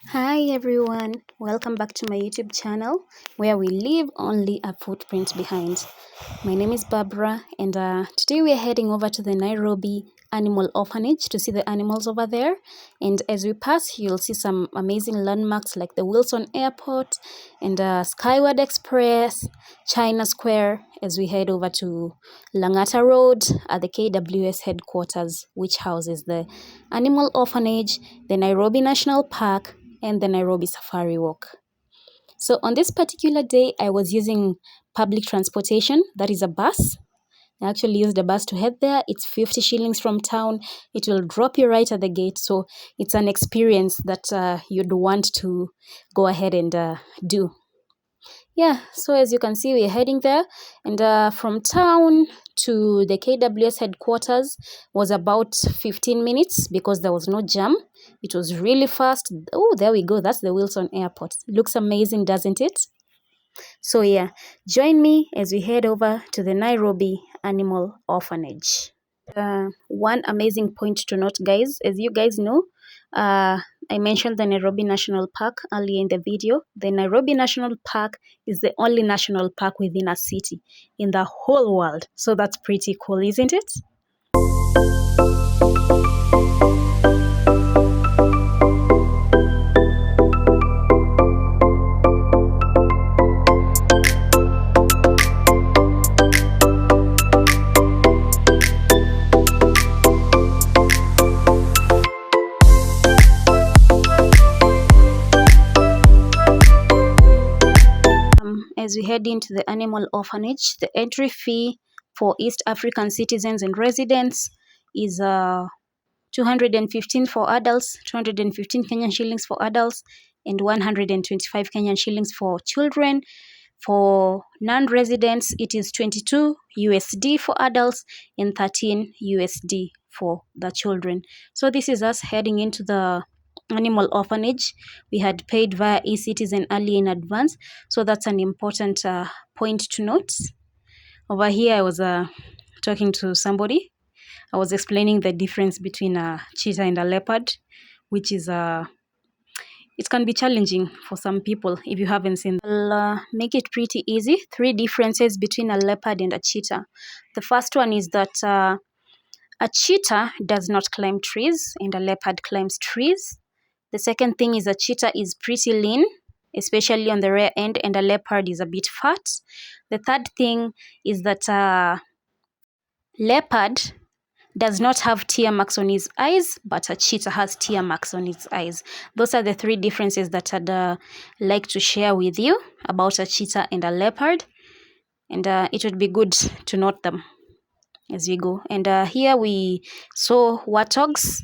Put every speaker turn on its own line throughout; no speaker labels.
Hi everyone, welcome back to my YouTube channel where we leave only a footprint behind. My name is Barbara and today we are heading over to the Nairobi Animal Orphanage to see the animals over there. And as we pass, you'll see some amazing landmarks like the Wilson Airport and Skyward Express, China Square as we head over to Langata Road at the KWS headquarters, which houses the Animal Orphanage, the Nairobi National Park, and the Nairobi Safari Walk. So on this particular day, I was using public transportation, that is a bus. I actually used a bus to head there. It's 50 shillings from town. It will drop you right at the gate. So it's an experience that you'd want to go ahead and do. Yeah, so as you can see, we're heading there. And from town to the KWS headquarters was about 15 minutes because there was no jam. It was really fast. Oh, there we go. That's the Wilson Airport. It looks amazing, doesn't it? So yeah, join me as we head over to the Nairobi Animal Orphanage. One amazing point to note, guys, as you guys know, I mentioned the Nairobi National Park earlier in the video. The Nairobi National Park is the only national park within a city in the whole world. So that's pretty cool, isn't it? As we head into the animal orphanage, the entry fee for East African citizens and residents is 215 for adults, 215 Kenyan shillings for adults, and 125 Kenyan shillings for children. For non-residents, it is 22 USD for adults and 13 USD for the children. So this is us heading into the animal orphanage. We had paid via eCitizen early in advance, so that's an important point to note. Over here, I was talking to somebody. I was explaining the difference between a cheetah and a leopard, which is it can be challenging for some people if you haven't seen. I'll make it pretty easy. 3 differences between a leopard and a cheetah. The first one is that a cheetah does not climb trees and a leopard climbs trees. The second thing is a cheetah is pretty lean, especially on the rear end, and a leopard is a bit fat. The third thing is that leopard does not have tear marks on his eyes, but a cheetah has tear marks on its eyes. Those are the 3 differences that I'd like to share with you about a cheetah and a leopard. And it would be good to note them as we go. And here we saw warthogs.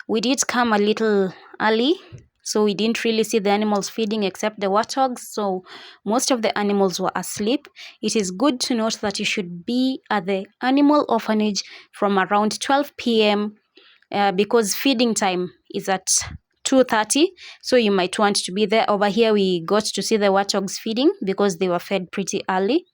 We did come a little early, so we didn't really see the animals feeding except the warthogs. So most of the animals were asleep. It is good to note that you should be at the animal orphanage from around 12 p.m. Because feeding time is at 2:30, so you might want to be there. Over here, we got to see the warthogs feeding because they were fed pretty early.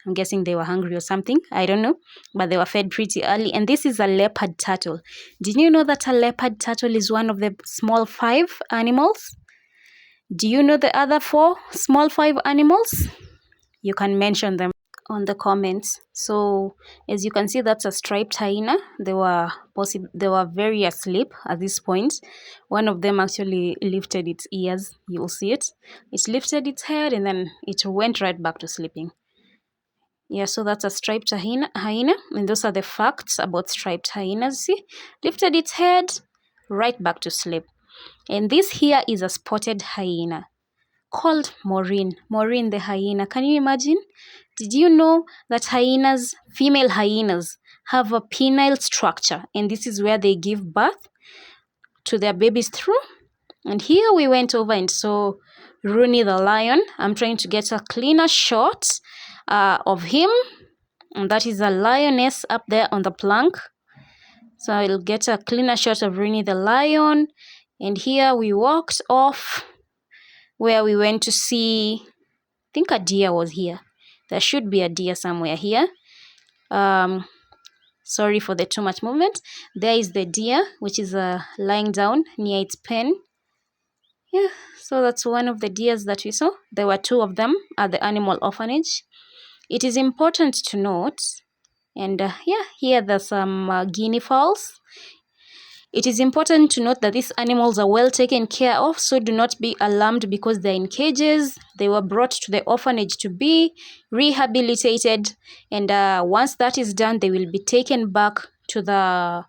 I'm guessing they were hungry or something. I don't know. But they were fed pretty early. And this is a leopard turtle. Did you know that a leopard turtle is one of the small 5 animals? Do you know the other 4 small 5 animals? You can mention them on the comments. So as you can see, that's a striped hyena. They were very asleep at this point. One of them actually lifted its ears. You'll see it. It lifted its head and then it went right back to sleeping. Yeah, so that's a striped hyena, and those are the facts about striped hyenas. See, lifted its head, right back to sleep. And this here is a spotted hyena called Maureen. Maureen the hyena. Can you imagine? Did you know that hyenas, female hyenas, have a penile structure, and this is where they give birth to their babies through? And here we went over and saw Rooney the lion. I'm trying to get a cleaner shot of him, and that is a lioness up there on the plank. So I'll get a cleaner shot of Rooney the lion. And here we walked off where we went to see, I think a deer was here. There should be a deer somewhere here. Sorry for the too much movement. There is the deer, which is lying down near its pen. Yeah, So that's one of the deers that we saw. There were 2 of them at the animal orphanage. It is important to note, and yeah, here there's some guinea fowls. It is important to note that these animals are well taken care of, so do not be alarmed because they're in cages. They were brought to the orphanage to be rehabilitated, and once that is done, they will be taken back to the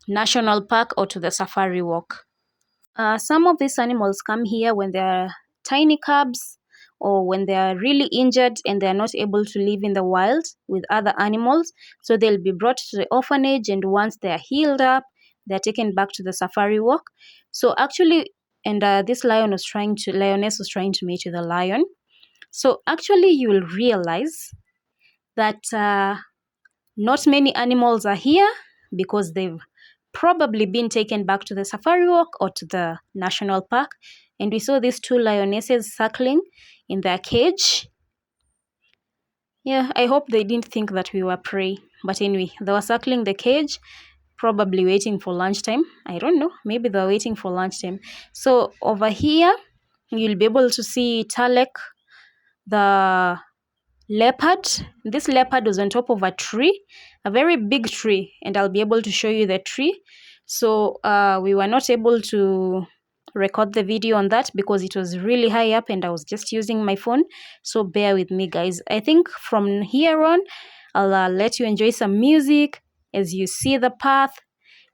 national park or to the safari walk. Some of these animals come here when they're tiny cubs or when they are really injured and they are not able to live in the wild with other animals. So they'll be brought to the orphanage, and once they are healed up, they're taken back to the safari walk. So actually, and this lioness was trying to mate with a lion. So actually, you will realize that not many animals are here because they've probably been taken back to the safari walk or to the national park. And we saw these 2 lionesses circling in their cage. Yeah, I hope they didn't think that we were prey. But anyway, they were circling the cage, probably waiting for lunchtime. I don't know. Maybe they were waiting for lunchtime. So over here, you'll be able to see Talek, the leopard. This leopard was on top of a tree, a very big tree, and I'll be able to show you the tree. So we were not able to record the video on that because it was really high up and I was just using my phone. So bear with me, guys. I think from here on, I'll let you enjoy some music as you see the path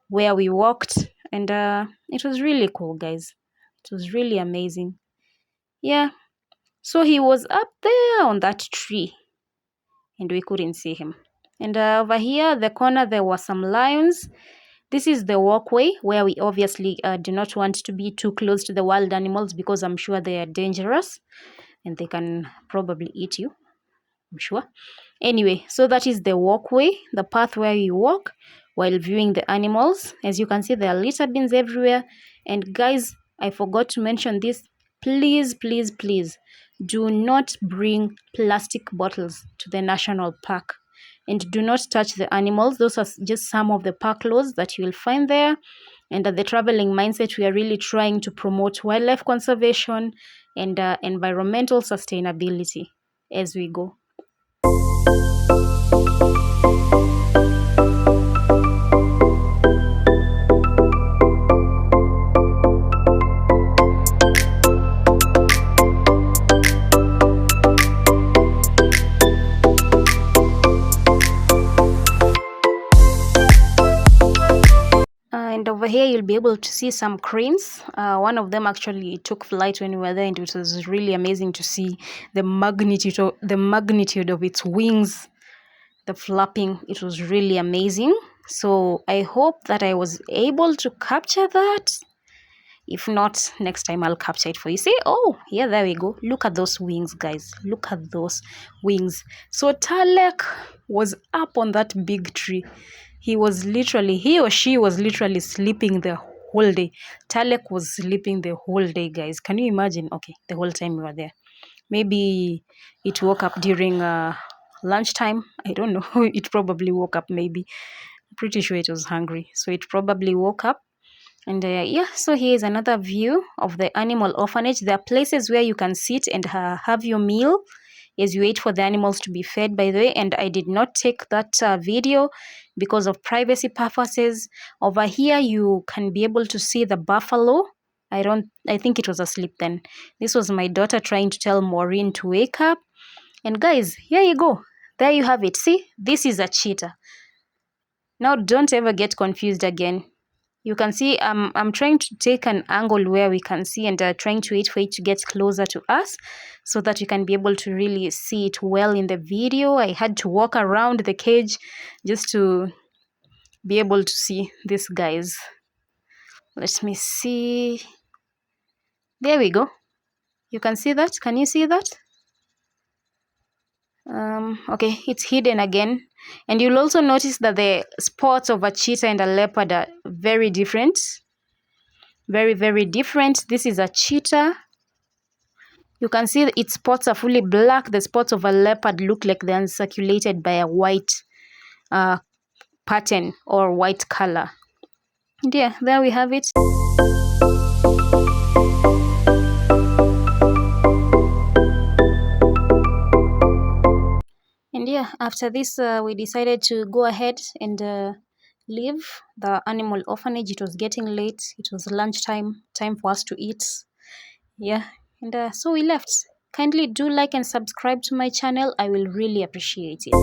where we walked, and it was really cool, guys. It was really amazing. Yeah. So he was up there on that tree and we couldn't see him. And over here, the corner, there were some lions. This is the walkway where we obviously do not want to be too close to the wild animals because I'm sure they are dangerous and they can probably eat you, I'm sure. Anyway, so that is the walkway, the path where you walk while viewing the animals. As you can see, there are litter bins everywhere. And guys, I forgot to mention this. Please, please, please do not bring plastic bottles to the national park. And do not touch the animals. Those are just some of the park laws that you will find there. And at the traveling mindset, we are really trying to promote wildlife conservation and environmental sustainability as we go. And over here, you'll be able to see some cranes. One of them actually took flight when we were there, and it was really amazing to see the magnitude of its wings, the flapping. It was really amazing. So I hope that I was able to capture that. If not, next time I'll capture it for you. See, oh, yeah, there we go. Look at those wings, guys. Look at those wings. So Talek was up on that big tree. He or she was literally sleeping the whole day. Talek was sleeping the whole day, guys. Can you imagine? Okay, the whole time we were there. Maybe it woke up during lunchtime. I don't know. It probably woke up maybe. I'm pretty sure it was hungry. So it probably woke up. And yeah, so here is another view of the animal orphanage. There are places where you can sit and have your meal as you wait for the animals to be fed, by the way. And I did not take that video because of privacy purposes. Over here, you can be able to see the buffalo. I think it was asleep then. This was my daughter trying to tell Maureen to wake up. And guys, here you go. There you have it. See, this is a cheetah. Now, don't ever get confused again. You can see I'm trying to take an angle where we can see, and trying to wait for it to get closer to us so that you can be able to really see it well in the video. I had to walk around the cage just to be able to see these guys. Let me see. There we go. You can see that? Can you see that? Okay, it's hidden again. And you'll also notice that the spots of a cheetah and a leopard are very different. Very, very different. This is a cheetah. You can see its spots are fully black. The spots of a leopard look like they're uncirculated by a white pattern or white color. And yeah, there we have it. And yeah, after this, we decided to go ahead and leave the animal orphanage. It was getting late. It was lunchtime, time for us to eat. Yeah, and so we left. Kindly do like and subscribe to my channel. I will really appreciate it.